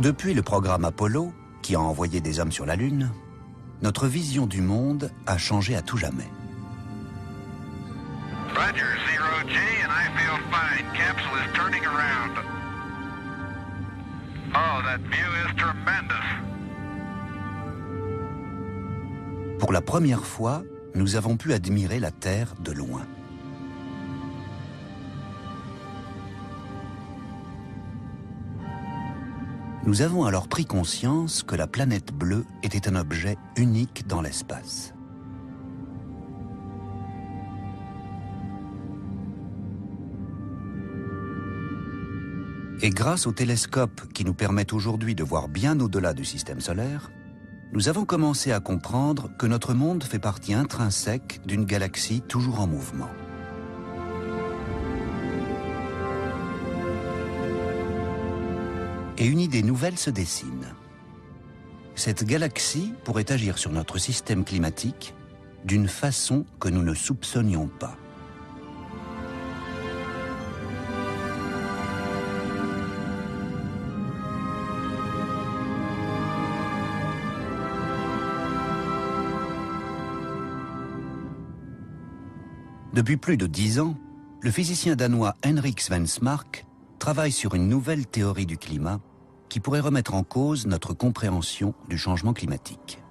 Depuis le programme Apollo, qui a envoyé des hommes sur la Lune, notre vision du monde a changé à tout jamais. Roger, 0G, and I feel fine. Capsule is turning around. Oh, that view is tremendous. Pour la première fois, nous avons pu admirer la Terre de loin. Nous avons alors pris conscience que la planète bleue était un objet unique dans l'espace. Et grâce aux télescopes qui nous permettent aujourd'hui de voir bien au-delà du système solaire, nous avons commencé à comprendre que notre monde fait partie intrinsèque d'une galaxie toujours en mouvement. Et une idée nouvelle se dessine. Cette galaxie pourrait agir sur notre système climatique d'une façon que nous ne soupçonnions pas. Depuis plus de 10 ans, le physicien danois Henrik Svensmark travaille sur une nouvelle théorie du climat qui pourrait remettre en cause notre compréhension du changement climatique.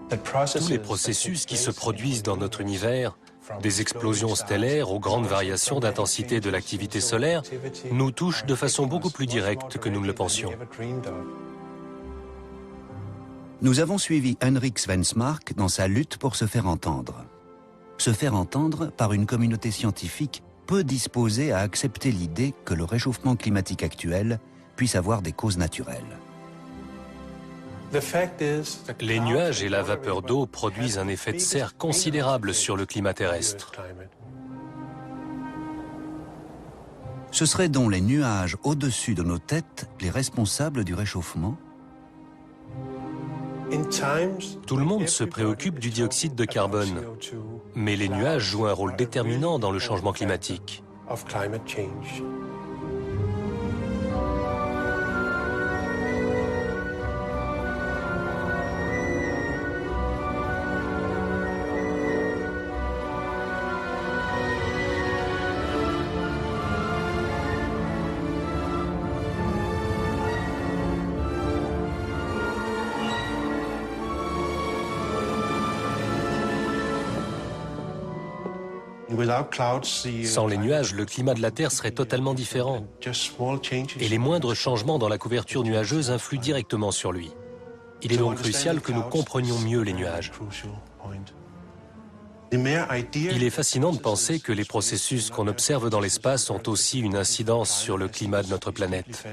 Tous les processus qui se produisent dans notre univers, des explosions stellaires aux grandes variations d'intensité de l'activité solaire, nous touchent de façon beaucoup plus directe que nous ne le pensions. Nous avons suivi Henrik Svensmark dans sa lutte pour se faire entendre. Se faire entendre par une communauté scientifique peu disposée à accepter l'idée que le réchauffement climatique actuel puisse avoir des causes naturelles. Les nuages et la vapeur d'eau produisent un effet de serre considérable sur le climat terrestre. Ce seraient donc les nuages au-dessus de nos têtes les responsables du réchauffement ? Tout le monde se préoccupe du dioxyde de carbone, mais les nuages jouent un rôle déterminant dans le changement climatique. Sans les nuages, le climat de la Terre serait totalement différent. Et les moindres changements dans la couverture nuageuse influent directement sur lui. Il est donc crucial que nous comprenions mieux les nuages. Il est fascinant de penser que les processus qu'on observe dans l'espace ont aussi une incidence sur le climat de notre planète.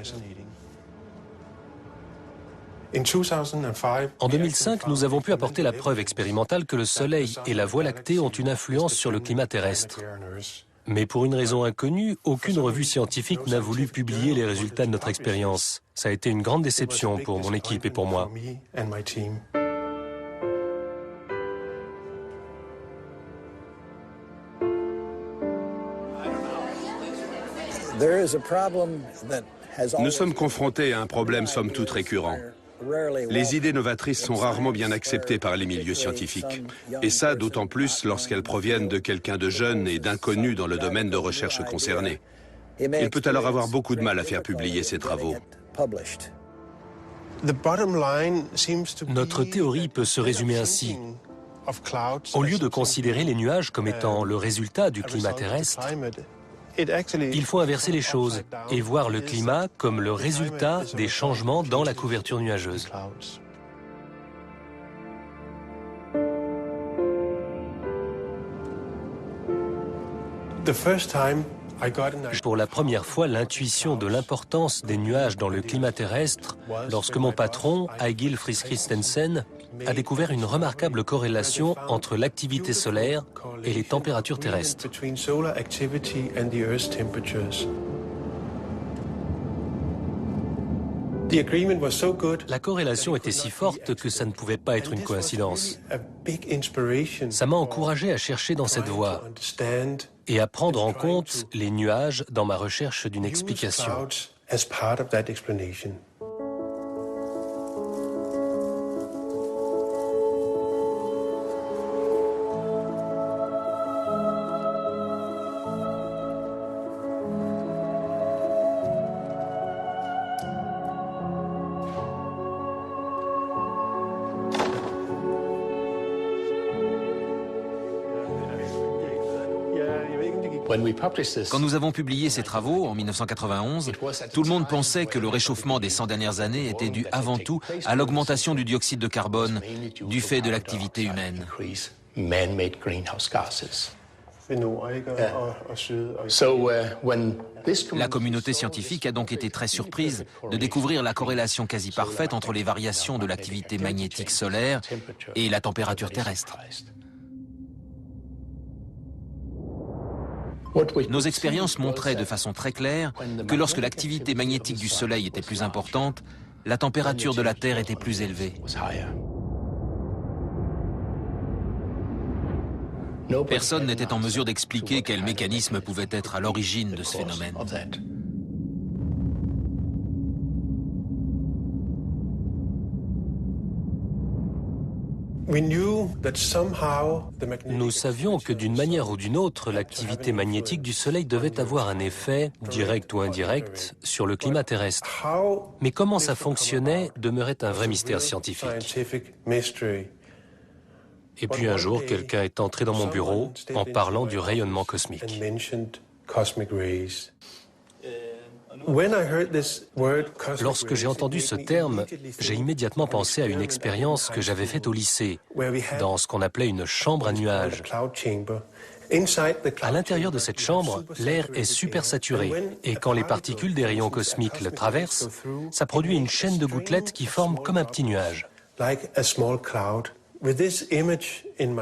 En 2005, nous avons pu apporter la preuve expérimentale que le Soleil et la Voie lactée ont une influence sur le climat terrestre. Mais pour une raison inconnue, aucune revue scientifique n'a voulu publier les résultats de notre expérience. Ça a été une grande déception pour mon équipe et pour moi. Nous sommes confrontés à un problème somme toute récurrent. Les idées novatrices sont rarement bien acceptées par les milieux scientifiques. Et ça, d'autant plus lorsqu'elles proviennent de quelqu'un de jeune et d'inconnu dans le domaine de recherche concerné. Il peut alors avoir beaucoup de mal à faire publier ses travaux. Notre théorie peut se résumer ainsi. Au lieu de considérer les nuages comme étant le résultat du climat terrestre, il faut inverser les choses et voir le climat comme le résultat des changements dans la couverture nuageuse. Pour la première fois, l'intuition de l'importance des nuages dans le climat terrestre lorsque mon patron, Egil Friis Christensen, a découvert une remarquable corrélation entre l'activité solaire et les températures terrestres. La corrélation était si forte que ça ne pouvait pas être une coïncidence. Ça m'a encouragé à chercher dans cette voie et à prendre en compte les nuages dans ma recherche d'une explication. Quand nous avons publié ces travaux en 1991, tout le monde pensait que le réchauffement des 100 dernières années était dû avant tout à l'augmentation du dioxyde de carbone du fait de l'activité humaine. La communauté scientifique a donc été très surprise de découvrir la corrélation quasi parfaite entre les variations de l'activité magnétique solaire et la température terrestre. Nos expériences montraient de façon très claire que lorsque l'activité magnétique du Soleil était plus importante, la température de la Terre était plus élevée. Personne n'était en mesure d'expliquer quel mécanisme pouvait être à l'origine de ce phénomène. Nous savions que d'une manière ou d'une autre, l'activité magnétique du Soleil devait avoir un effet, direct ou indirect, sur le climat terrestre. Mais comment ça fonctionnait demeurait un vrai mystère scientifique. Et puis un jour, quelqu'un est entré dans mon bureau en parlant du rayonnement cosmique. Lorsque j'ai entendu ce terme, j'ai immédiatement pensé à une expérience que j'avais faite au lycée, dans ce qu'on appelait une chambre à nuages. À l'intérieur de cette chambre, l'air est super saturé, et quand les particules des rayons cosmiques le traversent, ça produit une chaîne de gouttelettes qui forment comme un petit nuage.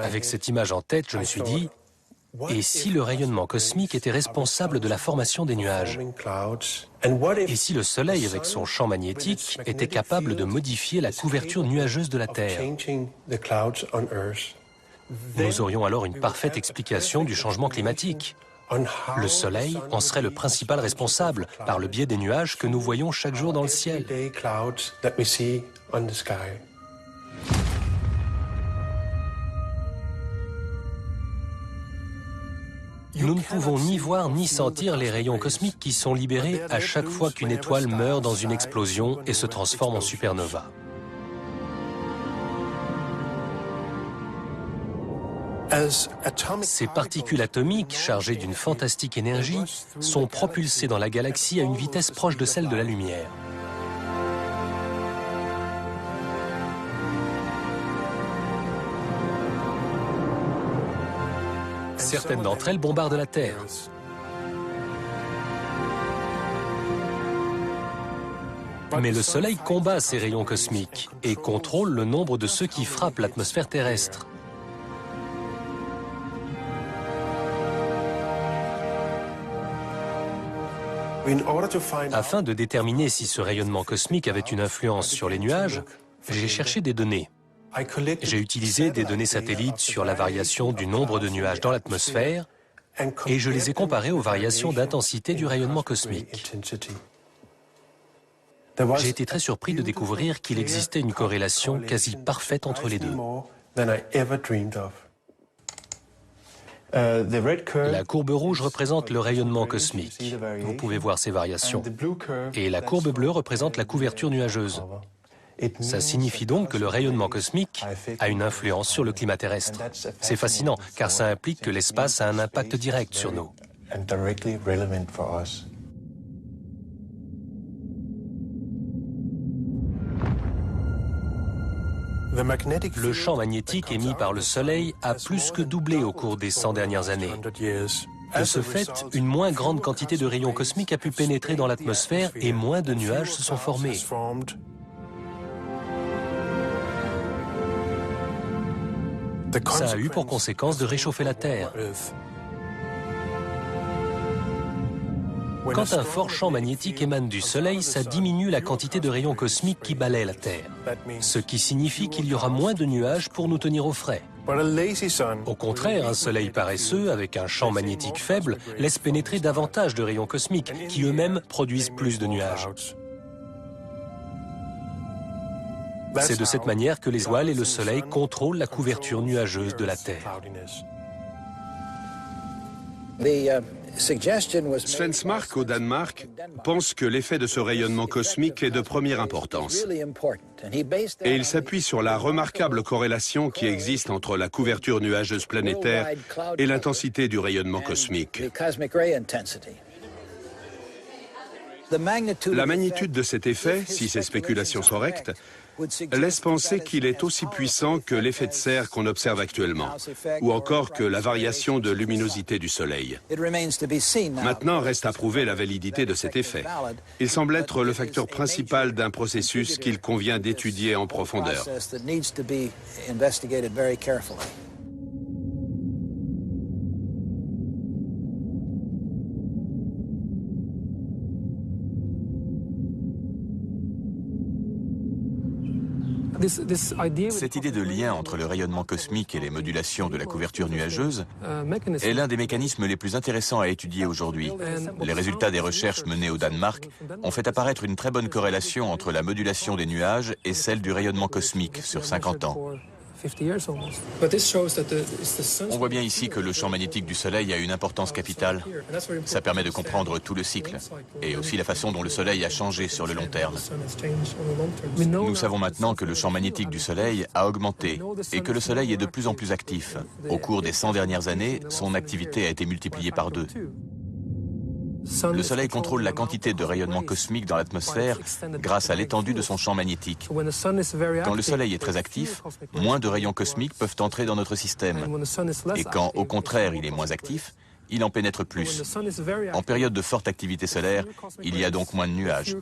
Avec cette image en tête, je me suis dit, et si le rayonnement cosmique était responsable de la formation des nuages? Et si le Soleil, avec son champ magnétique, était capable de modifier la couverture nuageuse de la Terre? Nous aurions alors une parfaite explication du changement climatique. Le Soleil en serait le principal responsable, par le biais des nuages que nous voyons chaque jour dans le ciel. Nous ne pouvons ni voir ni sentir les rayons cosmiques qui sont libérés à chaque fois qu'une étoile meurt dans une explosion et se transforme en supernova. Ces particules atomiques, chargées d'une fantastique énergie, sont propulsées dans la galaxie à une vitesse proche de celle de la lumière. Certaines d'entre elles bombardent la Terre. Mais le Soleil combat ces rayons cosmiques et contrôle le nombre de ceux qui frappent l'atmosphère terrestre. Afin de déterminer si ce rayonnement cosmique avait une influence sur les nuages, j'ai cherché des données. J'ai utilisé des données satellites sur la variation du nombre de nuages dans l'atmosphère et je les ai comparées aux variations d'intensité du rayonnement cosmique. J'ai été très surpris de découvrir qu'il existait une corrélation quasi parfaite entre les deux. La courbe rouge représente le rayonnement cosmique. Vous pouvez voir ces variations. Et la courbe bleue représente la couverture nuageuse. Ça signifie donc que le rayonnement cosmique a une influence sur le climat terrestre. C'est fascinant, car ça implique que l'espace a un impact direct sur nous. Le champ magnétique émis par le Soleil a plus que doublé au cours des 100 dernières années. De ce fait, une moins grande quantité de rayons cosmiques a pu pénétrer dans l'atmosphère et moins de nuages se sont formés. Ça a eu pour conséquence de réchauffer la Terre. Quand un fort champ magnétique émane du Soleil, ça diminue la quantité de rayons cosmiques qui balaient la Terre, ce qui signifie qu'il y aura moins de nuages pour nous tenir au frais. Au contraire, un Soleil paresseux, avec un champ magnétique faible, laisse pénétrer davantage de rayons cosmiques, qui eux-mêmes produisent plus de nuages. C'est de cette manière que les étoiles et le Soleil contrôlent la couverture nuageuse de la Terre. Svensmark, au Danemark, pense que l'effet de ce rayonnement cosmique est de première importance. Et il s'appuie sur la remarquable corrélation qui existe entre la couverture nuageuse planétaire et l'intensité du rayonnement cosmique. La magnitude de cet effet, si ces spéculations sont correctes, laisse penser qu'il est aussi puissant que l'effet de serre qu'on observe actuellement, ou encore que la variation de luminosité du Soleil. Maintenant, reste à prouver la validité de cet effet. Il semble être le facteur principal d'un processus qu'il convient d'étudier en profondeur. Cette idée de lien entre le rayonnement cosmique et les modulations de la couverture nuageuse est l'un des mécanismes les plus intéressants à étudier aujourd'hui. Les résultats des recherches menées au Danemark ont fait apparaître une très bonne corrélation entre la modulation des nuages et celle du rayonnement cosmique sur 50 ans. On voit bien ici que le champ magnétique du Soleil a une importance capitale. Ça permet de comprendre tout le cycle et aussi la façon dont le Soleil a changé sur le long terme. Nous savons maintenant que le champ magnétique du Soleil a augmenté et que le Soleil est de plus en plus actif. Au cours des 100 dernières années, son activité a été multipliée par 2. Le Soleil contrôle la quantité de rayonnement cosmique dans l'atmosphère grâce à l'étendue de son champ magnétique. Quand le Soleil est très actif, moins de rayons cosmiques peuvent entrer dans notre système. Et quand, au contraire, il est moins actif, il en pénètre plus. En période de forte activité solaire, il y a donc moins de nuages.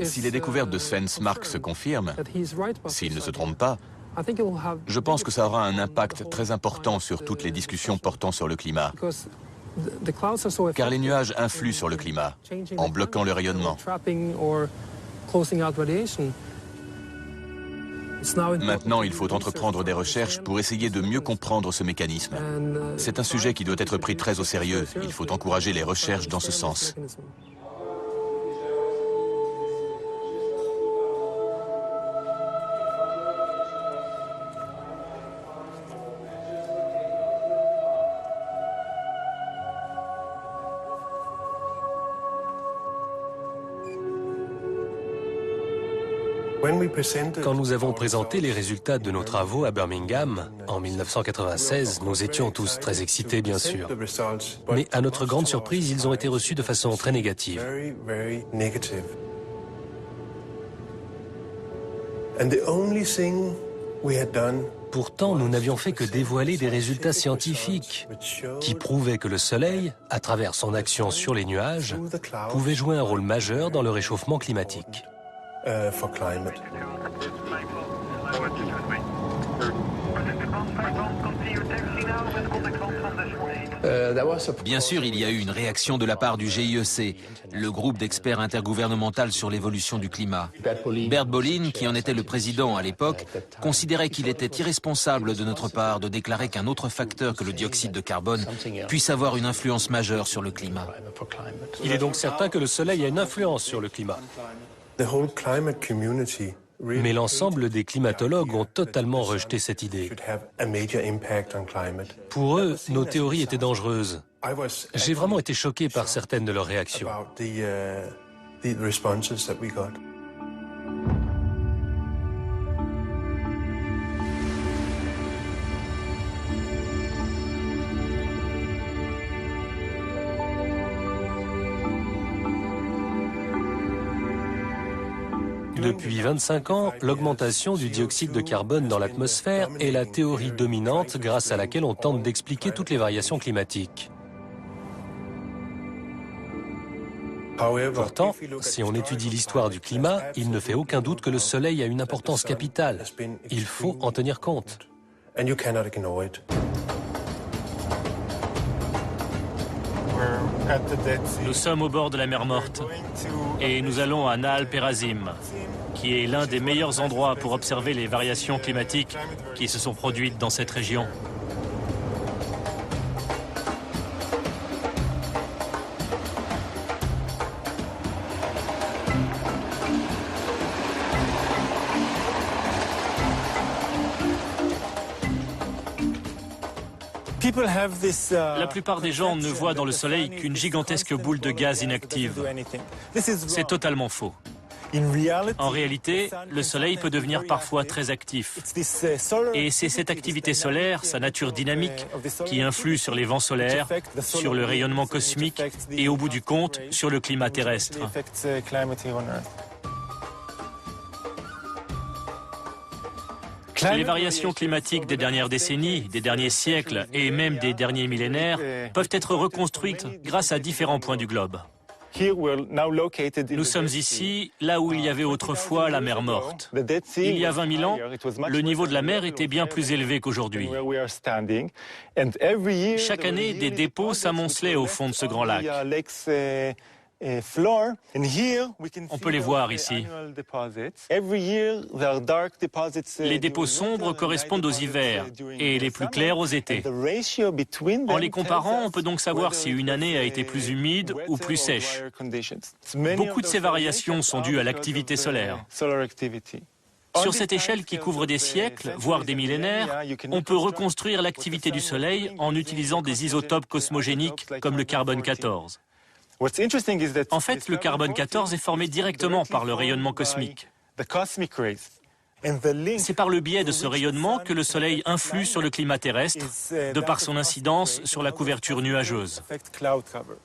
Si les découvertes de Svensmark se confirment, s'il ne se trompe pas, je pense que ça aura un impact très important sur toutes les discussions portant sur le climat. Car les nuages influent sur le climat, en bloquant le rayonnement. Maintenant, il faut entreprendre des recherches pour essayer de mieux comprendre ce mécanisme. C'est un sujet qui doit être pris très au sérieux. Il faut encourager les recherches dans ce sens. Quand nous avons présenté les résultats de nos travaux à Birmingham en 1996, nous étions tous très excités, bien sûr. Mais à notre grande surprise, ils ont été reçus de façon très négative. Pourtant, nous n'avions fait que dévoiler des résultats scientifiques qui prouvaient que le Soleil, à travers son action sur les nuages, pouvait jouer un rôle majeur dans le réchauffement climatique. For climate. Bien sûr, il y a eu une réaction de la part du GIEC, le groupe d'experts intergouvernemental sur l'évolution du climat. Bert Bolin, qui en était le président à l'époque, considérait qu'il était irresponsable de notre part de déclarer qu'un autre facteur que le dioxyde de carbone puisse avoir une influence majeure sur le climat. Il est donc certain que le Soleil a une influence sur le climat. Mais l'ensemble des climatologues ont totalement rejeté cette idée. Pour eux, nos théories étaient dangereuses. J'ai vraiment été choqué par certaines de leurs réactions. Depuis 25 ans, l'augmentation du dioxyde de carbone dans l'atmosphère est la théorie dominante grâce à laquelle on tente d'expliquer toutes les variations climatiques. Pourtant, si on étudie l'histoire du climat, il ne fait aucun doute que le Soleil a une importance capitale. Il faut en tenir compte. Nous sommes au bord de la mer Morte et nous allons à Naal Perazim, qui est l'un des meilleurs endroits pour observer les variations climatiques qui se sont produites dans cette région. La plupart des gens ne voient dans le Soleil qu'une gigantesque boule de gaz inactive. C'est totalement faux. En réalité, le Soleil peut devenir parfois très actif. Et c'est cette activité solaire, sa nature dynamique, qui influe sur les vents solaires, sur le rayonnement cosmique et, au bout du compte, sur le climat terrestre. Les variations climatiques des dernières décennies, des derniers siècles et même des derniers millénaires peuvent être reconstruites grâce à différents points du globe. Nous sommes ici, là où il y avait autrefois la mer Morte. Il y a 20 000 ans, le niveau de la mer était bien plus élevé qu'aujourd'hui. Chaque année, des dépôts s'amoncelaient au fond de ce grand lac. On peut les voir ici. Les dépôts sombres correspondent aux hivers et les plus clairs aux étés. En les comparant, on peut donc savoir si une année a été plus humide ou plus sèche. Beaucoup de ces variations sont dues à l'activité solaire. Sur cette échelle qui couvre des siècles, voire des millénaires, on peut reconstruire l'activité du Soleil en utilisant des isotopes cosmogéniques comme le carbone 14. En fait, le carbone 14 est formé directement par le rayonnement cosmique. C'est par le biais de ce rayonnement que le Soleil influe sur le climat terrestre, de par son incidence sur la couverture nuageuse.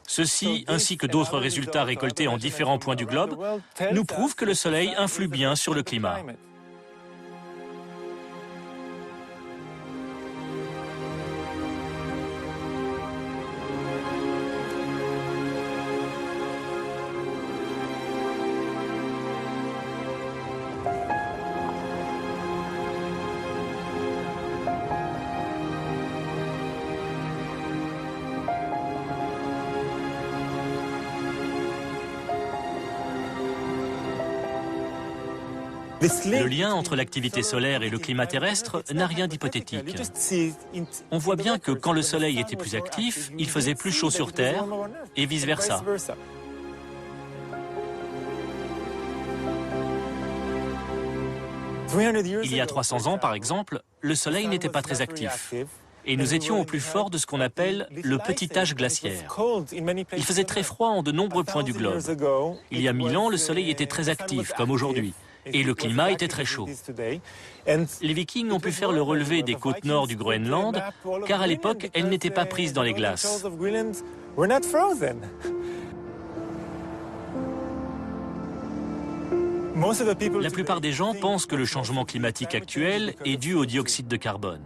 Ceci, ainsi que d'autres résultats récoltés en différents points du globe, nous prouvent que le Soleil influe bien sur le climat. Le lien entre l'activité solaire et le climat terrestre n'a rien d'hypothétique. On voit bien que quand le Soleil était plus actif, il faisait plus chaud sur Terre et vice-versa. Il y a 300 ans, par exemple, le Soleil n'était pas très actif. Et nous étions au plus fort de ce qu'on appelle le petit âge glaciaire. Il faisait très froid en de nombreux points du globe. Il y a 1000 ans, le Soleil était très actif, comme aujourd'hui. Et le climat était très chaud. Les Vikings ont pu faire le relevé des côtes nord du Groenland, car à l'époque, elles n'étaient pas prises dans les glaces. La plupart des gens pensent que le changement climatique actuel est dû au dioxyde de carbone.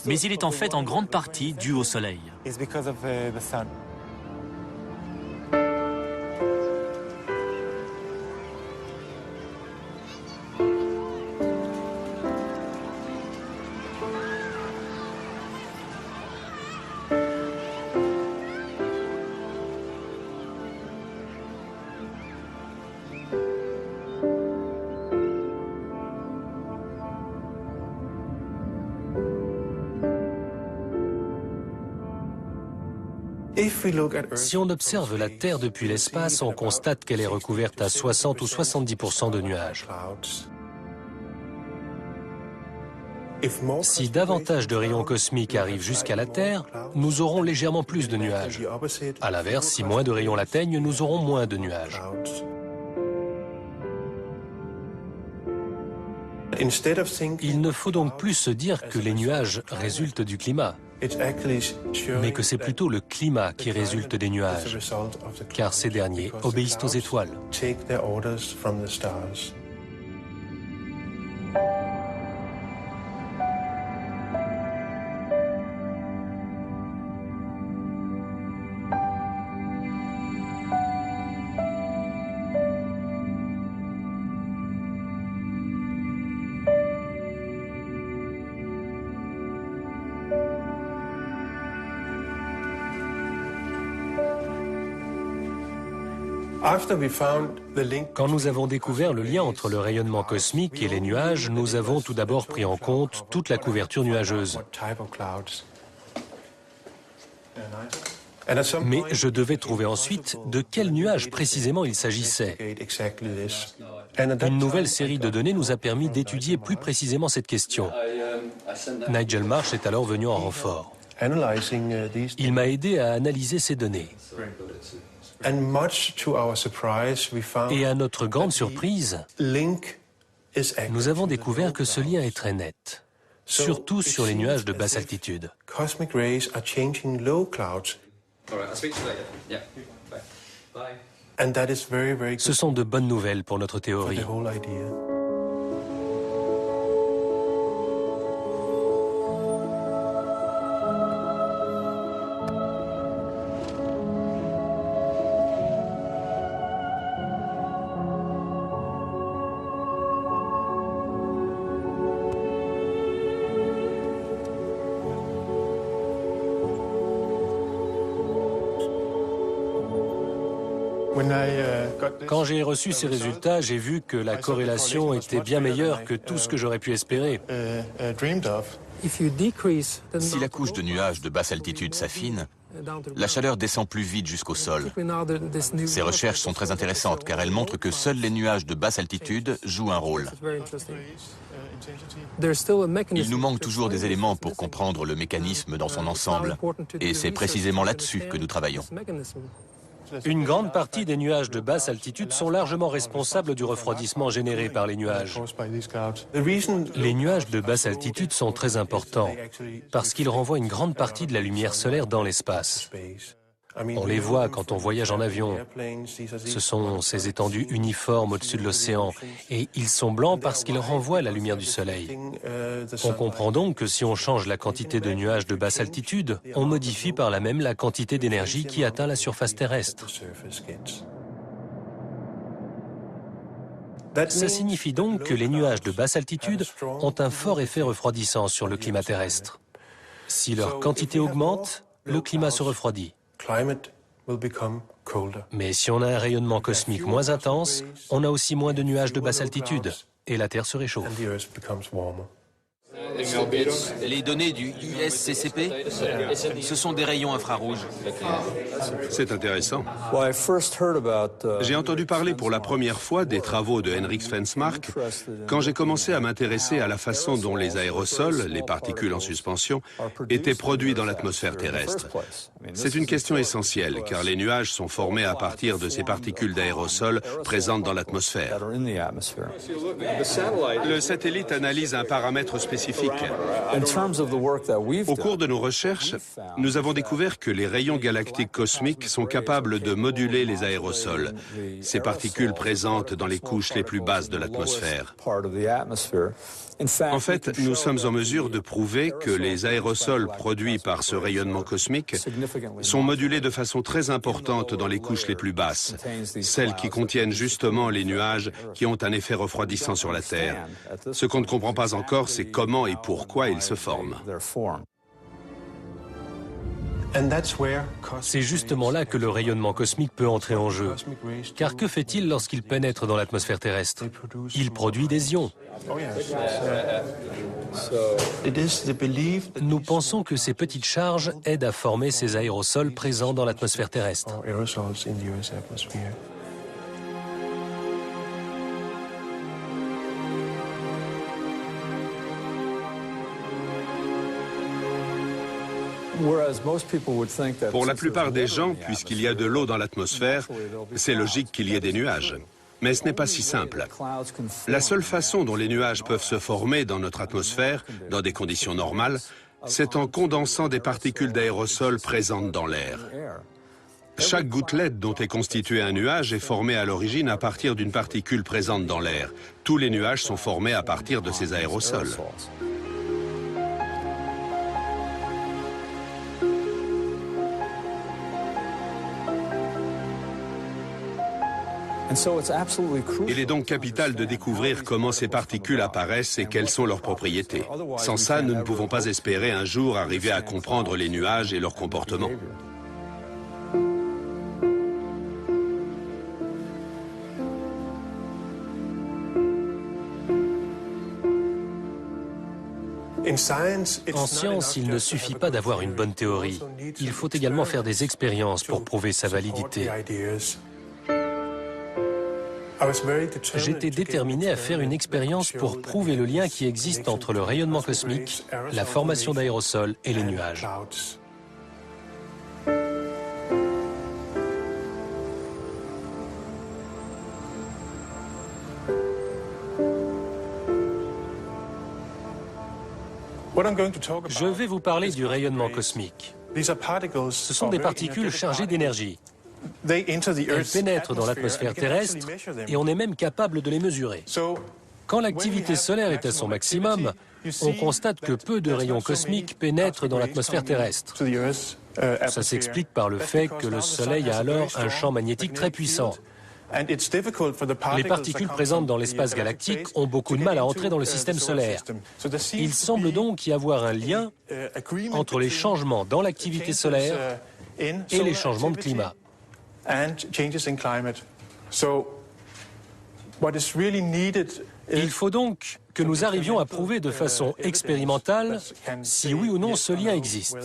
Mais il est en fait en grande partie dû au Soleil. Si on observe la Terre depuis l'espace, on constate qu'elle est recouverte à 60 ou 70% de nuages. Si davantage de rayons cosmiques arrivent jusqu'à la Terre, nous aurons légèrement plus de nuages. À l'inverse, si moins de rayons l'atteignent, nous aurons moins de nuages. Il ne faut donc plus se dire que les nuages résultent du climat, mais que c'est plutôt le climat qui résulte des nuages, car ces derniers obéissent aux étoiles. Quand nous avons découvert le lien entre le rayonnement cosmique et les nuages, nous avons tout d'abord pris en compte toute la couverture nuageuse. Mais je devais trouver ensuite de quels nuages précisément il s'agissait. Une nouvelle série de données nous a permis d'étudier plus précisément cette question. Nigel Marsh est alors venu en renfort. Il m'a aidé à analyser ces données. Et à notre grande surprise, nous avons découvert que ce lien est très net, surtout sur les nuages de basse altitude. Ce sont de bonnes nouvelles pour notre théorie. Quand j'ai reçu ces résultats, j'ai vu que la corrélation était bien meilleure que tout ce que j'aurais pu espérer. Si la couche de nuages de basse altitude s'affine, la chaleur descend plus vite jusqu'au sol. Ces recherches sont très intéressantes car elles montrent que seuls les nuages de basse altitude jouent un rôle. Il nous manque toujours des éléments pour comprendre le mécanisme dans son ensemble, et c'est précisément là-dessus que nous travaillons. Une grande partie des nuages de basse altitude sont largement responsables du refroidissement généré par les nuages. Les nuages de basse altitude sont très importants parce qu'ils renvoient une grande partie de la lumière solaire dans l'espace. On les voit quand on voyage en avion. Ce sont ces étendues uniformes au-dessus de l'océan et ils sont blancs parce qu'ils renvoient la lumière du soleil. On comprend donc que si on change la quantité de nuages de basse altitude, on modifie par là même la quantité d'énergie qui atteint la surface terrestre. Ça signifie donc que les nuages de basse altitude ont un fort effet refroidissant sur le climat terrestre. Si leur quantité augmente, le climat se refroidit. Mais si on a un rayonnement cosmique moins intense, on a aussi moins de nuages de basse altitude et la Terre se réchauffe. Les données du USCCP, ce sont des rayons infrarouges. C'est intéressant. J'ai entendu parler pour la première fois des travaux de Henrik Svensmark quand j'ai commencé à m'intéresser à la façon dont les aérosols, les particules en suspension, étaient produits dans l'atmosphère terrestre. C'est une question essentielle car les nuages sont formés à partir de ces particules d'aérosols présentes dans l'atmosphère. Le satellite analyse un paramètre spécifique. Au cours de nos recherches, nous avons découvert que les rayons galactiques cosmiques sont capables de moduler les aérosols, ces particules présentes dans les couches les plus basses de l'atmosphère. En fait, nous sommes en mesure de prouver que les aérosols produits par ce rayonnement cosmique sont modulés de façon très importante dans les couches les plus basses, celles qui contiennent justement les nuages qui ont un effet refroidissant sur la Terre. Ce qu'on ne comprend pas encore, c'est comment et pourquoi ils se forment. C'est justement là que le rayonnement cosmique peut entrer en jeu. Car que fait-il lorsqu'il pénètre dans l'atmosphère terrestre? Il produit des ions. Nous pensons que ces petites charges aident à former ces aérosols présents dans l'atmosphère terrestre. Pour la plupart des gens, puisqu'il y a de l'eau dans l'atmosphère, c'est logique qu'il y ait des nuages. Mais ce n'est pas si simple. La seule façon dont les nuages peuvent se former dans notre atmosphère, dans des conditions normales, c'est en condensant des particules d'aérosols présentes dans l'air. Chaque gouttelette dont est constitué un nuage est formée à l'origine à partir d'une particule présente dans l'air. Tous les nuages sont formés à partir de ces aérosols. Il est donc capital de découvrir comment ces particules apparaissent et quelles sont leurs propriétés. Sans ça, nous ne pouvons pas espérer un jour arriver à comprendre les nuages et leur comportement. En science, il ne suffit pas d'avoir une bonne théorie. Il faut également faire des expériences pour prouver sa validité. J'étais déterminé à faire une expérience pour prouver le lien qui existe entre le rayonnement cosmique, la formation d'aérosols et les nuages. Je vais vous parler du rayonnement cosmique. Ce sont des particules chargées d'énergie. Elles pénètrent dans l'atmosphère terrestre et on est même capable de les mesurer. Quand l'activité solaire est à son maximum, on constate que peu de rayons cosmiques pénètrent dans l'atmosphère terrestre. Ça s'explique par le fait que le Soleil a alors un champ magnétique très puissant. Les particules présentes dans l'espace galactique ont beaucoup de mal à entrer dans le système solaire. Il semble donc y avoir un lien entre les changements dans l'activité solaire et les changements de climat. Il faut donc que nous arrivions à prouver de façon expérimentale si oui ou non ce lien existe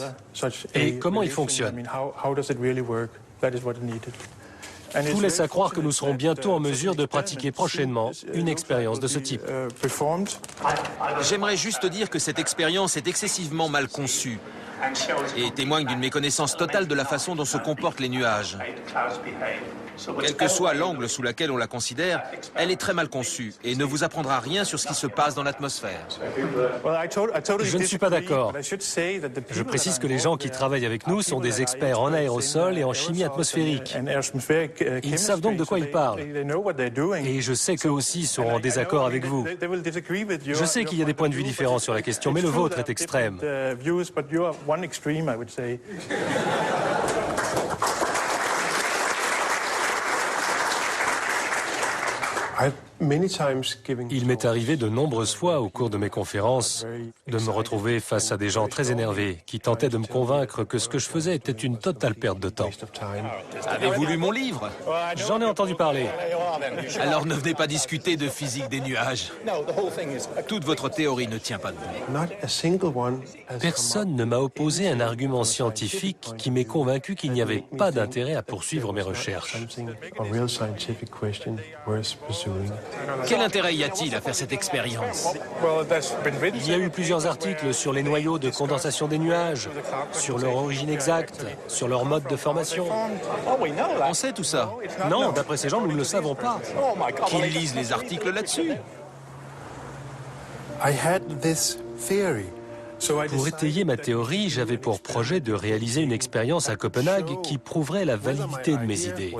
et comment il fonctionne. Tout laisse à croire que nous serons bientôt en mesure de pratiquer prochainement une expérience de ce type. J'aimerais juste dire que cette expérience est excessivement mal conçue et témoigne d'une méconnaissance totale de la façon dont se comportent les nuages. Quel que soit l'angle sous lequel on la considère, elle est très mal conçue et ne vous apprendra rien sur ce qui se passe dans l'atmosphère. Je ne suis pas d'accord. Je précise que les gens qui travaillent avec nous sont des experts en aérosol et en chimie atmosphérique. Ils savent donc de quoi ils parlent. Et je sais qu'eux aussi seront en désaccord avec vous. Je sais qu'il y a des points de vue différents sur la question, mais le vôtre est extrême. Il m'est arrivé de nombreuses fois au cours de mes conférences de me retrouver face à des gens très énervés qui tentaient de me convaincre que ce que je faisais était une totale perte de temps. Avez-vous lu mon livre? J'en ai entendu parler. Alors ne venez pas discuter de physique des nuages. Toute votre théorie ne tient pas debout. Personne ne m'a opposé un argument scientifique qui m'ait convaincu qu'il n'y avait pas d'intérêt à poursuivre mes recherches. Quel intérêt y a-t-il à faire cette expérience? Il y a eu plusieurs articles sur les noyaux de condensation des nuages, sur leur origine exacte, sur leur mode de formation. On sait tout ça. Non, d'après ces gens, nous ne le savons pas. Qu'ils lisent les articles là-dessus. Pour étayer ma théorie, j'avais pour projet de réaliser une expérience à Copenhague qui prouverait la validité de mes idées.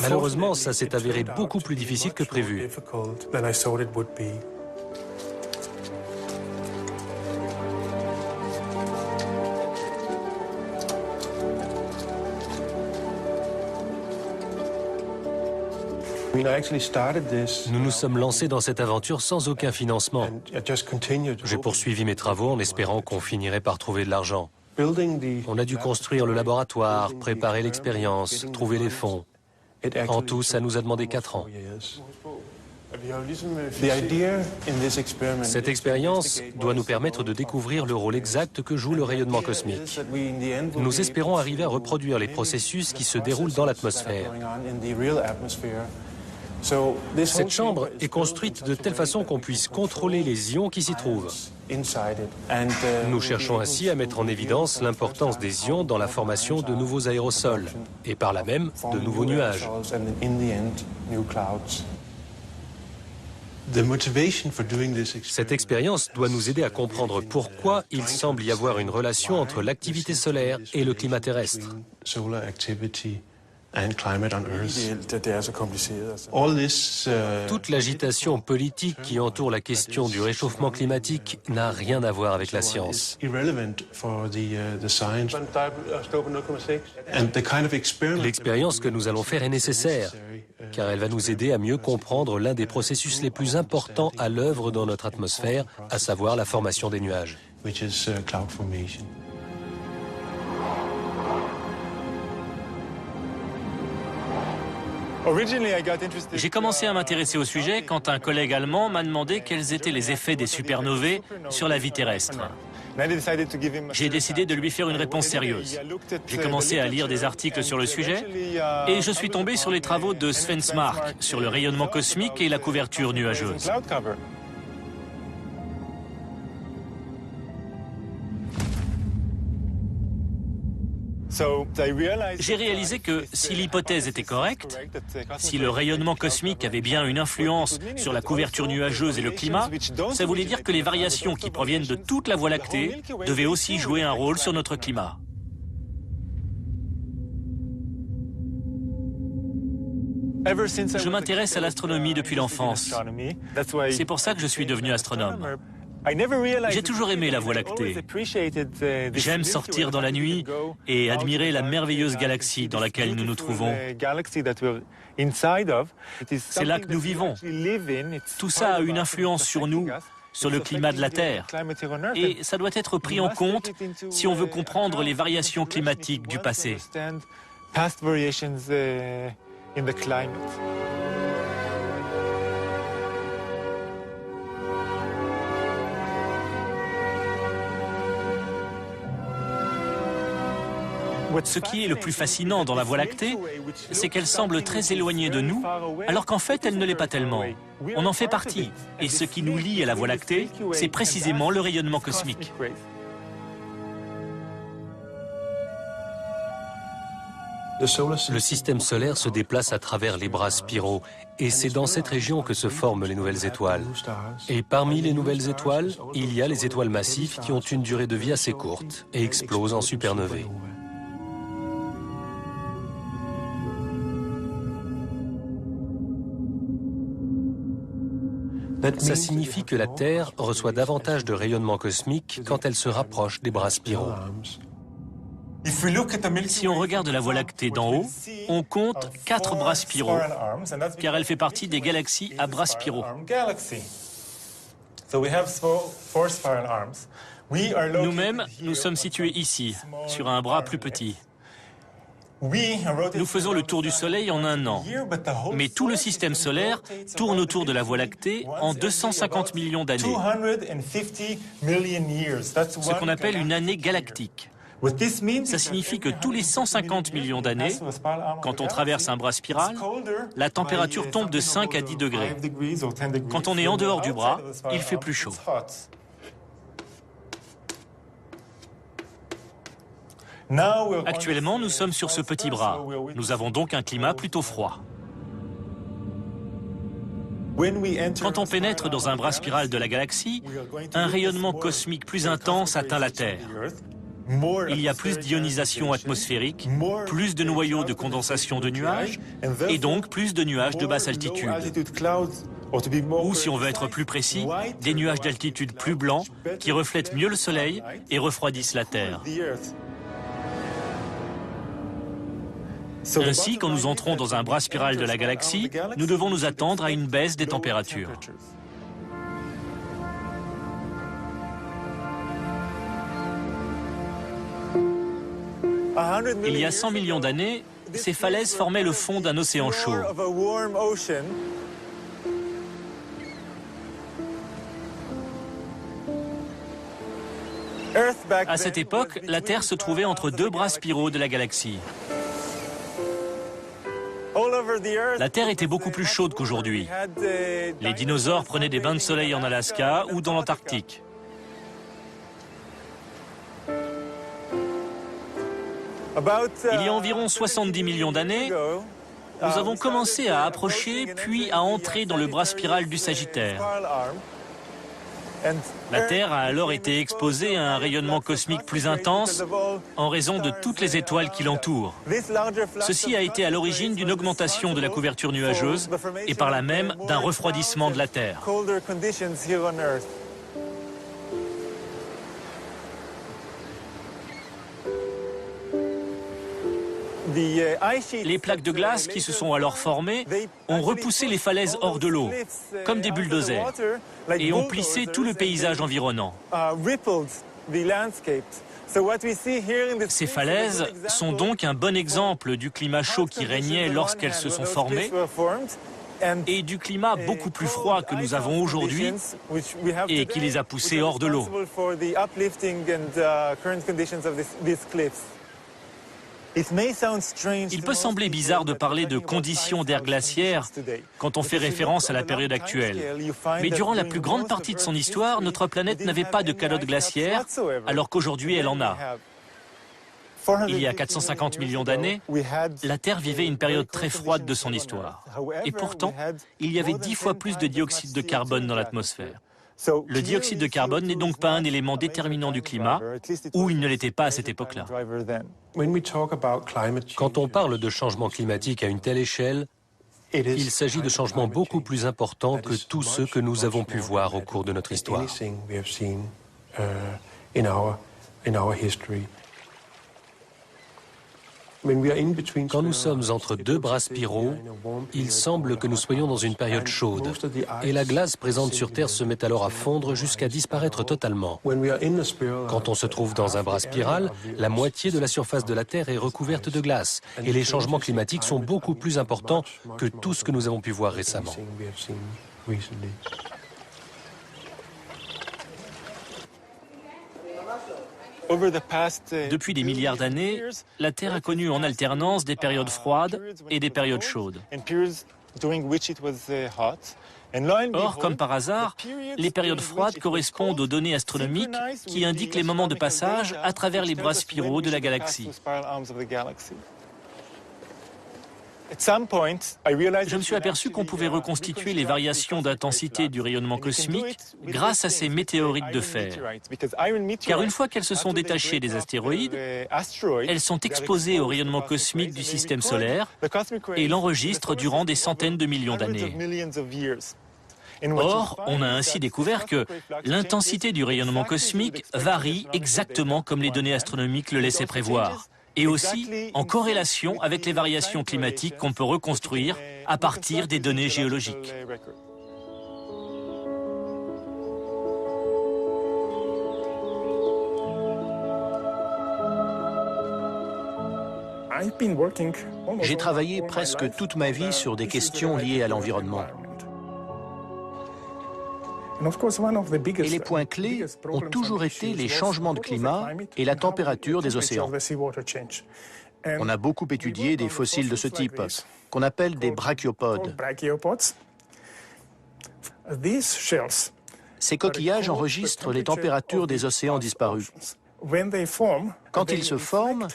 Malheureusement, ça s'est avéré beaucoup plus difficile que prévu. Nous nous sommes lancés dans cette aventure sans aucun financement. J'ai poursuivi mes travaux en espérant qu'on finirait par trouver de l'argent. On a dû construire le laboratoire, préparer l'expérience, trouver les fonds. En tout, ça nous a demandé 4 ans. Cette expérience doit nous permettre de découvrir le rôle exact que joue le rayonnement cosmique. Nous espérons arriver à reproduire les processus qui se déroulent dans l'atmosphère. Cette chambre est construite de telle façon qu'on puisse contrôler les ions qui s'y trouvent. Nous cherchons ainsi à mettre en évidence l'importance des ions dans la formation de nouveaux aérosols et par là même de nouveaux nuages. Cette expérience doit nous aider à comprendre pourquoi il semble y avoir une relation entre l'activité solaire et le climat terrestre. Toute l'agitation politique qui entoure la question du réchauffement climatique n'a rien à voir avec la science. L'expérience que nous allons faire est nécessaire, car elle va nous aider à mieux comprendre l'un des processus les plus importants à l'œuvre dans notre atmosphère, à savoir la formation des nuages. J'ai commencé à m'intéresser au sujet quand un collègue allemand m'a demandé quels étaient les effets des supernovae sur la vie terrestre. J'ai décidé de lui faire une réponse sérieuse. J'ai commencé à lire des articles sur le sujet et je suis tombé sur les travaux de Svensmark sur le rayonnement cosmique et la couverture nuageuse. J'ai réalisé que si l'hypothèse était correcte, si le rayonnement cosmique avait bien une influence sur la couverture nuageuse et le climat, ça voulait dire que les variations qui proviennent de toute la Voie lactée devaient aussi jouer un rôle sur notre climat. Je m'intéresse à l'astronomie depuis l'enfance. C'est pour ça que je suis devenu astronome. J'ai toujours aimé la Voie lactée. J'aime sortir dans la nuit et admirer la merveilleuse galaxie dans laquelle nous nous trouvons. C'est là que nous vivons. Tout ça a une influence sur nous, sur le climat de la Terre. Et ça doit être pris en compte si on veut comprendre les variations climatiques du passé. Ce qui est le plus fascinant dans la Voie lactée, c'est qu'elle semble très éloignée de nous, alors qu'en fait, elle ne l'est pas tellement. On en fait partie, et ce qui nous lie à la Voie lactée, c'est précisément le rayonnement cosmique. Le système solaire se déplace à travers les bras spiraux et c'est dans cette région que se forment les nouvelles étoiles. Et parmi les nouvelles étoiles, il y a les étoiles massives qui ont une durée de vie assez courte et explosent en supernovae. Ça signifie que la Terre reçoit davantage de rayonnement cosmique quand elle se rapproche des bras spiraux. Si on regarde la Voie lactée d'en haut, on compte 4 bras spiraux, car elle fait partie des galaxies à bras spiraux. Nous-mêmes, nous sommes situés ici, sur un bras plus petit. Nous faisons le tour du Soleil en 1 an, mais tout le système solaire tourne autour de la Voie lactée en 250 millions d'années, ce qu'on appelle une année galactique. Ça signifie que tous les 150 millions d'années, quand on traverse un bras spiral, la température tombe de 5 à 10 degrés. Quand on est en dehors du bras, il fait plus chaud. Actuellement, nous sommes sur ce petit bras. Nous avons donc un climat plutôt froid. Quand on pénètre dans un bras spiral de la galaxie, un rayonnement cosmique plus intense atteint la Terre. Il y a plus d'ionisation atmosphérique, plus de noyaux de condensation de nuages, et donc plus de nuages de basse altitude. Ou, si on veut être plus précis, des nuages d'altitude plus blancs qui reflètent mieux le Soleil et refroidissent la Terre. Ainsi, quand nous entrons dans un bras spiral de la galaxie, nous devons nous attendre à une baisse des températures. Il y a 100 millions d'années, ces falaises formaient le fond d'un océan chaud. À cette époque, la Terre se trouvait entre 2 bras spiraux de la galaxie. La Terre était beaucoup plus chaude qu'aujourd'hui. Les dinosaures prenaient des bains de soleil en Alaska ou dans l'Antarctique. Il y a environ 70 millions d'années, nous avons commencé à approcher puis à entrer dans le bras spiral du Sagittaire. La Terre a alors été exposée à un rayonnement cosmique plus intense en raison de toutes les étoiles qui l'entourent. Ceci a été à l'origine d'une augmentation de la couverture nuageuse et par là même d'un refroidissement de la Terre. Les plaques de glace qui se sont alors formées ont repoussé les falaises hors de l'eau, comme des bulldozers, et ont plissé tout le paysage environnant. Ces falaises sont donc un bon exemple du climat chaud qui régnait lorsqu'elles se sont formées et du climat beaucoup plus froid que nous avons aujourd'hui et qui les a poussées hors de l'eau. Il peut sembler bizarre de parler de conditions d'air glaciaire quand on fait référence à la période actuelle. Mais durant la plus grande partie de son histoire, notre planète n'avait pas de calotte glaciaire, alors qu'aujourd'hui elle en a. Il y a 450 millions d'années, la Terre vivait une période très froide de son histoire. Et pourtant, il y avait 10 fois plus de dioxyde de carbone dans l'atmosphère. Le dioxyde de carbone n'est donc pas un élément déterminant du climat, ou il ne l'était pas à cette époque-là. Quand on parle de changement climatique à une telle échelle, il s'agit de changements beaucoup plus importants que tous ceux que nous avons pu voir au cours de notre histoire. Quand nous sommes entre deux bras spiraux, il semble que nous soyons dans une période chaude, et la glace présente sur Terre se met alors à fondre jusqu'à disparaître totalement. Quand on se trouve dans un bras spiral, la moitié de la surface de la Terre est recouverte de glace, et les changements climatiques sont beaucoup plus importants que tout ce que nous avons pu voir récemment. Depuis des milliards d'années, la Terre a connu en alternance des périodes froides et des périodes chaudes. Or, comme par hasard, les périodes froides correspondent aux données astronomiques qui indiquent les moments de passage à travers les bras spiraux de la galaxie. Je me suis aperçu qu'on pouvait reconstituer les variations d'intensité du rayonnement cosmique grâce à ces météorites de fer. Car une fois qu'elles se sont détachées des astéroïdes, elles sont exposées au rayonnement cosmique du système solaire et l'enregistrent durant des centaines de millions d'années. Or, on a ainsi découvert que l'intensité du rayonnement cosmique varie exactement comme les données astronomiques le laissaient prévoir, et aussi en corrélation avec les variations climatiques qu'on peut reconstruire à partir des données géologiques. J'ai travaillé presque toute ma vie sur des questions liées à l'environnement. Et les points clés ont toujours été les changements de climat et la température des océans. On a beaucoup étudié des fossiles de ce type, qu'on appelle des brachiopodes. Ces coquillages enregistrent les températures des océans disparus. Quand ils se forment,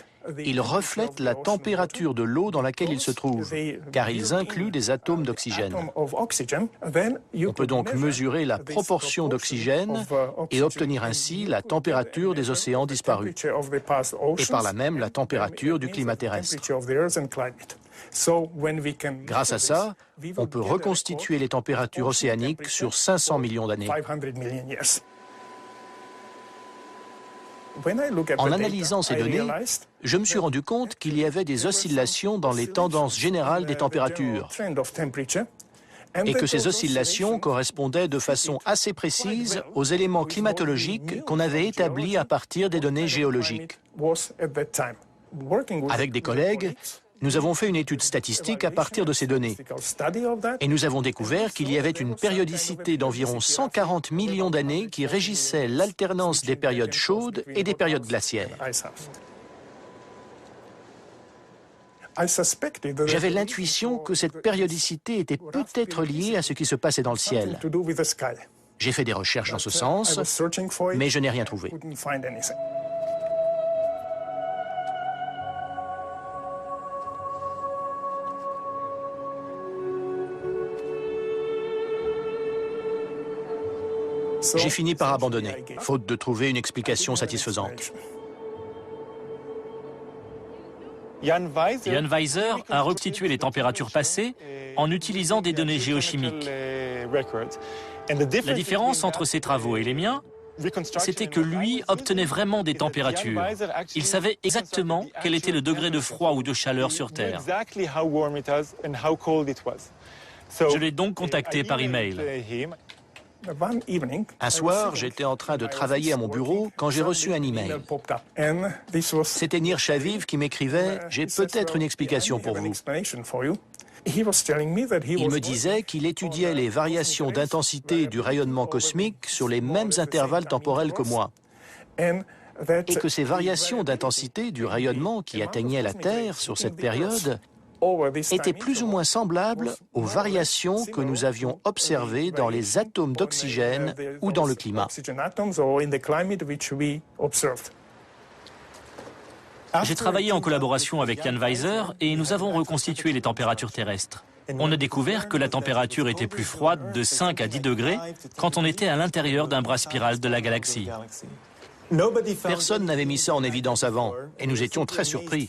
ils reflètent la température de l'eau dans laquelle ils se trouvent, car ils incluent des atomes d'oxygène. On peut donc mesurer la proportion d'oxygène et obtenir ainsi la température des océans disparus, et par là même la température du climat terrestre. Grâce à ça, on peut reconstituer les températures océaniques sur 500 millions d'années. En analysant ces données, je me suis rendu compte qu'il y avait des oscillations dans les tendances générales des températures et que ces oscillations correspondaient de façon assez précise aux éléments climatologiques qu'on avait établis à partir des données géologiques. Avec des collègues, nous avons fait une étude statistique à partir de ces données et nous avons découvert qu'il y avait une périodicité d'environ 140 millions d'années qui régissait l'alternance des périodes chaudes et des périodes glaciaires. J'avais l'intuition que cette périodicité était peut-être liée à ce qui se passait dans le ciel. J'ai fait des recherches dans ce sens, mais je n'ai rien trouvé. J'ai fini par abandonner, faute de trouver une explication satisfaisante. Jan Weiser a reconstitué les températures passées en utilisant des données géochimiques. La différence entre ses travaux et les miens, c'était que lui obtenait vraiment des températures. Il savait exactement quel était le degré de froid ou de chaleur sur Terre. Je l'ai donc contacté par email. Un soir, j'étais en train de travailler à mon bureau quand j'ai reçu un email. C'était Nir Shaviv qui m'écrivait « J'ai peut-être une explication pour vous ». Il me disait qu'il étudiait les variations d'intensité du rayonnement cosmique sur les mêmes intervalles temporels que moi, et que ces variations d'intensité du rayonnement qui atteignaient la Terre sur cette période étaient plus ou moins semblables aux variations que nous avions observées dans les atomes d'oxygène ou dans le climat. J'ai travaillé en collaboration avec Jan Weiser et nous avons reconstitué les températures terrestres. On a découvert que la température était plus froide de 5 à 10 degrés quand on était à l'intérieur d'un bras spiral de la galaxie. Personne n'avait mis ça en évidence avant, et nous étions très surpris.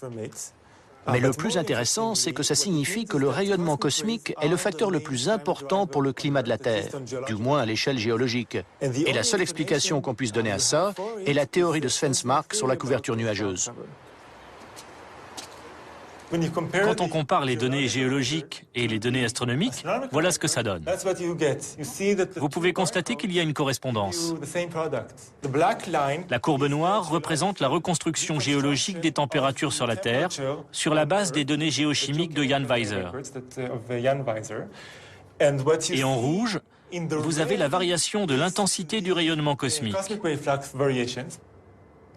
Mais le plus intéressant, c'est que ça signifie que le rayonnement cosmique est le facteur le plus important pour le climat de la Terre, du moins à l'échelle géologique. Et la seule explication qu'on puisse donner à ça est la théorie de Svensmark sur la couverture nuageuse. Quand on compare les données géologiques et les données astronomiques, voilà ce que ça donne. Vous pouvez constater qu'il y a une correspondance. La courbe noire représente la reconstruction géologique des températures sur la Terre sur la base des données géochimiques de Jan Weiser. Et en rouge, vous avez la variation de l'intensité du rayonnement cosmique.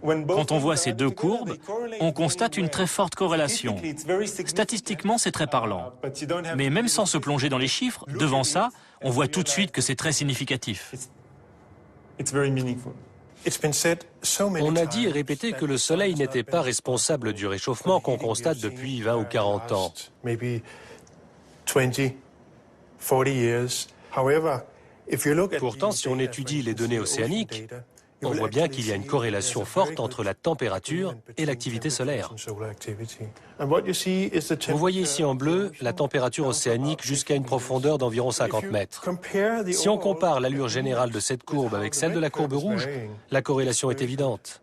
Quand on voit ces deux courbes, on constate une très forte corrélation. Statistiquement, c'est très parlant. Mais même sans se plonger dans les chiffres, devant ça, on voit tout de suite que c'est très significatif. On a dit et répété que le Soleil n'était pas responsable du réchauffement qu'on constate depuis 20 ou 40 ans. Pourtant, si on étudie les données océaniques, on voit bien qu'il y a une corrélation forte entre la température et l'activité solaire. Vous voyez ici en bleu la température océanique jusqu'à une profondeur d'environ 50 mètres. Si on compare l'allure générale de cette courbe avec celle de la courbe rouge, la corrélation est évidente.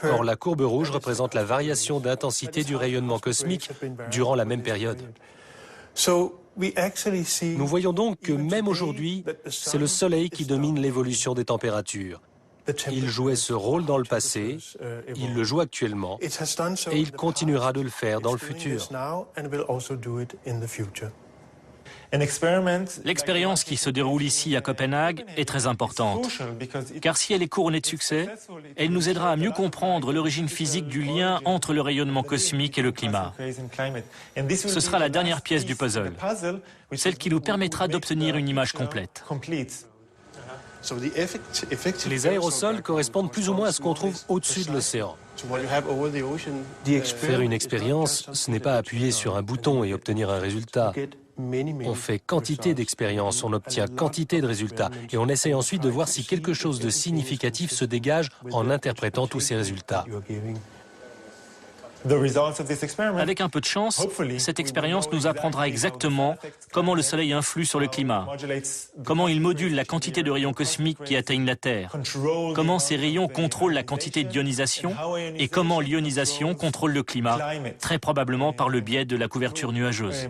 Or, la courbe rouge représente la variation d'intensité du rayonnement cosmique durant la même période. Nous voyons donc que même aujourd'hui, c'est le Soleil qui domine l'évolution des températures. Il jouait ce rôle dans le passé, il le joue actuellement, et il continuera de le faire dans le futur. L'expérience qui se déroule ici à Copenhague est très importante, car si elle est couronnée de succès, elle nous aidera à mieux comprendre l'origine physique du lien entre le rayonnement cosmique et le climat. Ce sera la dernière pièce du puzzle, celle qui nous permettra d'obtenir une image complète. Les aérosols correspondent plus ou moins à ce qu'on trouve au-dessus de l'océan. Faire une expérience, ce n'est pas appuyer sur un bouton et obtenir un résultat. On fait quantité d'expériences, on obtient quantité de résultats et on essaie ensuite de voir si quelque chose de significatif se dégage en interprétant tous ces résultats. Avec un peu de chance, cette expérience nous apprendra exactement comment le Soleil influe sur le climat, comment il module la quantité de rayons cosmiques qui atteignent la Terre, comment ces rayons contrôlent la quantité d'ionisation et comment l'ionisation contrôle le climat, très probablement par le biais de la couverture nuageuse.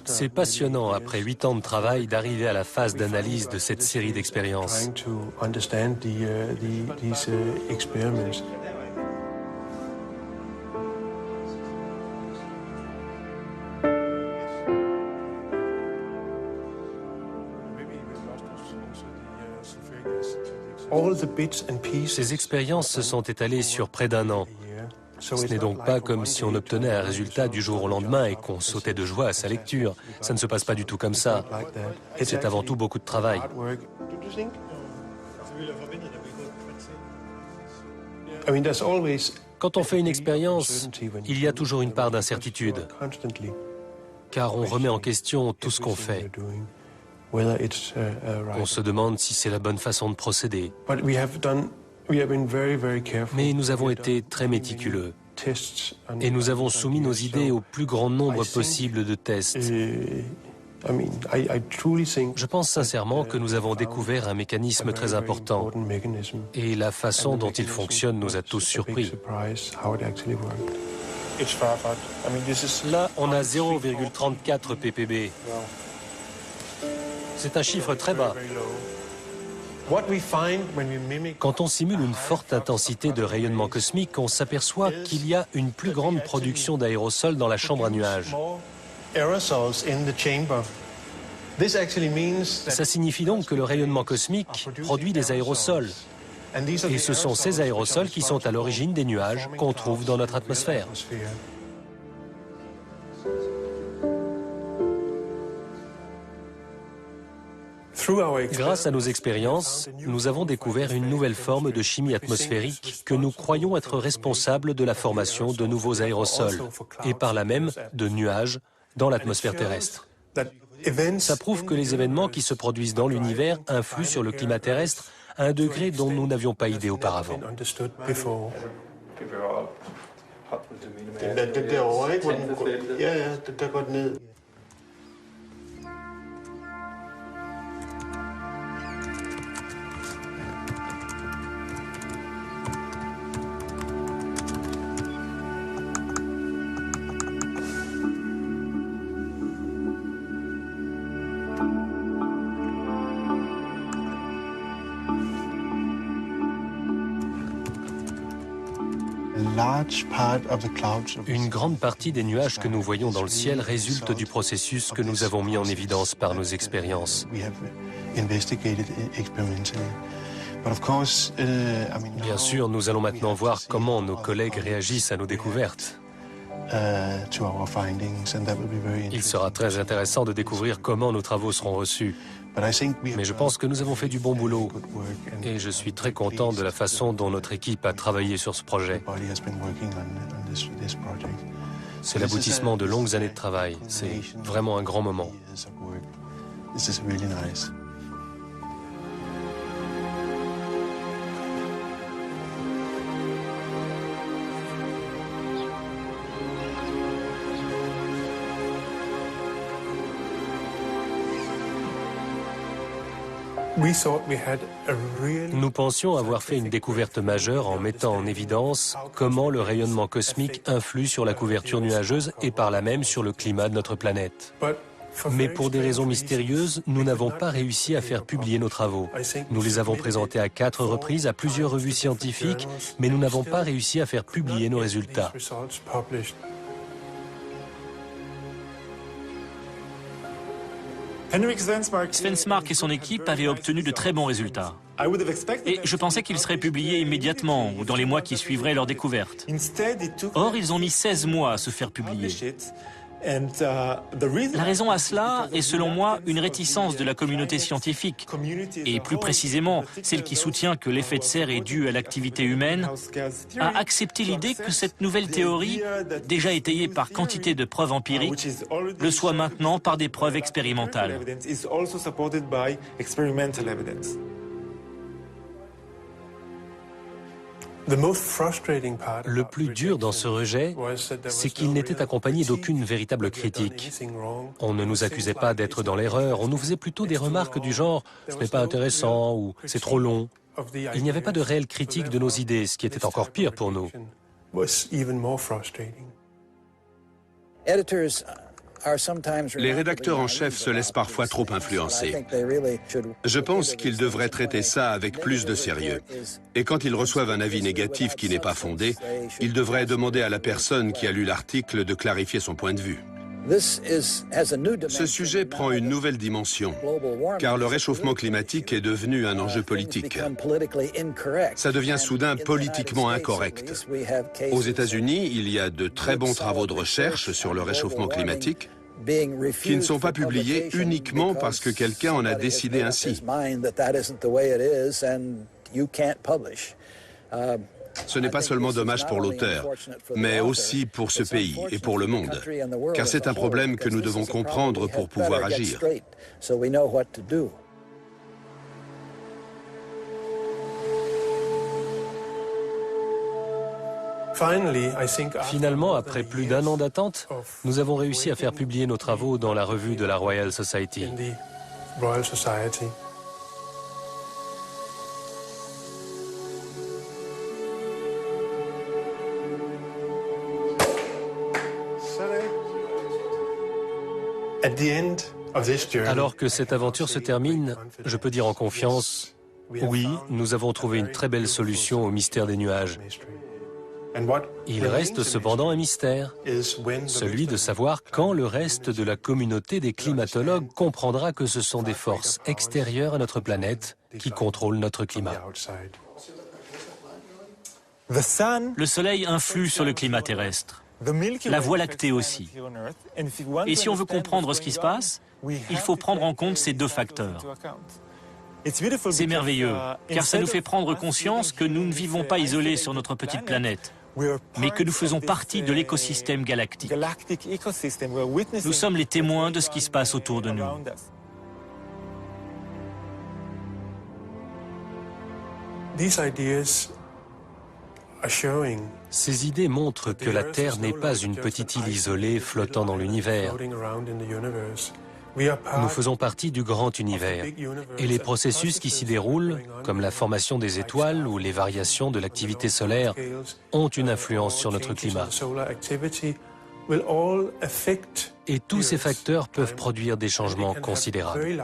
C'est passionnant, après 8 ans de travail, d'arriver à la phase d'analyse de cette série d'expériences. Ces expériences se sont étalées sur près d'un an. Ce n'est donc pas comme si on obtenait un résultat du jour au lendemain et qu'on sautait de joie à sa lecture. Ça ne se passe pas du tout comme ça. C'est avant tout beaucoup de travail. Quand on fait une expérience, il y a toujours une part d'incertitude, car on remet en question tout ce qu'on fait. On se demande si c'est la bonne façon de procéder. Mais nous avons été très méticuleux et nous avons soumis nos idées au plus grand nombre possible de tests. Je pense sincèrement que nous avons découvert un mécanisme très important et la façon dont il fonctionne nous a tous surpris. Là, on a 0,34 ppb. C'est un chiffre très bas. Quand on simule une forte intensité de rayonnement cosmique, on s'aperçoit qu'il y a une plus grande production d'aérosols dans la chambre à nuages. Ça signifie donc que le rayonnement cosmique produit des aérosols. Et ce sont ces aérosols qui sont à l'origine des nuages qu'on trouve dans notre atmosphère. Grâce à nos expériences, nous avons découvert une nouvelle forme de chimie atmosphérique que nous croyons être responsable de la formation de nouveaux aérosols et par là même de nuages dans l'atmosphère terrestre. Ça prouve que les événements qui se produisent dans l'univers influent sur le climat terrestre à un degré dont nous n'avions pas idée auparavant. Une grande partie des nuages que nous voyons dans le ciel résulte du processus que nous avons mis en évidence par nos expériences. Bien sûr, nous allons maintenant voir comment nos collègues réagissent à nos découvertes. Il sera très intéressant de découvrir comment nos travaux seront reçus. Mais je pense que nous avons fait du bon boulot et je suis très content de la façon dont notre équipe a travaillé sur ce projet. C'est l'aboutissement de longues années de travail. C'est vraiment un grand moment. Nous pensions avoir fait une découverte majeure en mettant en évidence comment le rayonnement cosmique influe sur la couverture nuageuse et par là même sur le climat de notre planète. Mais pour des raisons mystérieuses, nous n'avons pas réussi à faire publier nos travaux. Nous les avons présentés à 4 reprises à plusieurs revues scientifiques, mais nous n'avons pas réussi à faire publier nos résultats. Svensmark et son équipe avaient obtenu de très bons résultats. Et je pensais qu'ils seraient publiés immédiatement ou dans les mois qui suivraient leur découverte. Or, ils ont mis 16 mois à se faire publier. La raison à cela est, selon moi, une réticence de la communauté scientifique, et plus précisément celle qui soutient que l'effet de serre est dû à l'activité humaine, à accepter l'idée que cette nouvelle théorie, déjà étayée par quantité de preuves empiriques, le soit maintenant par des preuves expérimentales. Le plus dur dans ce rejet, c'est qu'il n'était accompagné d'aucune véritable critique. On ne nous accusait pas d'être dans l'erreur, on nous faisait plutôt des remarques du genre « ce n'est pas intéressant » ou « c'est trop long ». Il n'y avait pas de réelle critique de nos idées, ce qui était encore pire pour nous. Les rédacteurs en chef se laissent parfois trop influencer. Je pense qu'ils devraient traiter ça avec plus de sérieux. Et quand ils reçoivent un avis négatif qui n'est pas fondé, ils devraient demander à la personne qui a lu l'article de clarifier son point de vue. Ce sujet prend une nouvelle dimension, car le réchauffement climatique est devenu un enjeu politique. Ça devient soudain politiquement incorrect. Aux États-Unis, il y a de très bons travaux de recherche sur le réchauffement climatique qui ne sont pas publiés uniquement parce que quelqu'un en a décidé ainsi. Ce n'est pas seulement dommage pour l'auteur, mais aussi pour ce pays et pour le monde, car c'est un problème que nous devons comprendre pour pouvoir agir. Finalement, après plus d'1 an d'attente, nous avons réussi à faire publier nos travaux dans la revue de la Royal Society. Alors que cette aventure se termine, je peux dire en confiance, oui, nous avons trouvé une très belle solution au mystère des nuages. Il reste cependant un mystère, celui de savoir quand le reste de la communauté des climatologues comprendra que ce sont des forces extérieures à notre planète qui contrôlent notre climat. Le Soleil influe sur le climat terrestre. La Voie lactée aussi. Et si on veut comprendre ce qui se passe, il faut prendre en compte ces deux facteurs. C'est merveilleux, car ça nous fait prendre conscience que nous ne vivons pas isolés sur notre petite planète, mais que nous faisons partie de l'écosystème galactique. Nous sommes les témoins de ce qui se passe autour de nous. Ces idées montrent que la Terre n'est pas une petite île isolée flottant dans l'univers. Nous faisons partie du grand univers, et les processus qui s'y déroulent, comme la formation des étoiles ou les variations de l'activité solaire, ont une influence sur notre climat. Et tous ces facteurs peuvent produire des changements considérables.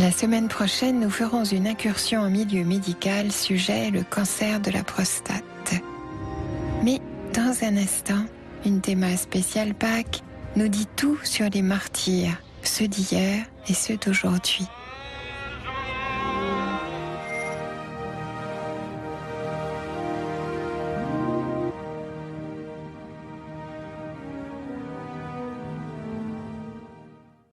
La semaine prochaine, nous ferons une incursion en milieu médical, sujet le cancer de la prostate. Mais dans un instant, une théma spéciale Pâques nous dit tout sur les martyrs, ceux d'hier et ceux d'aujourd'hui.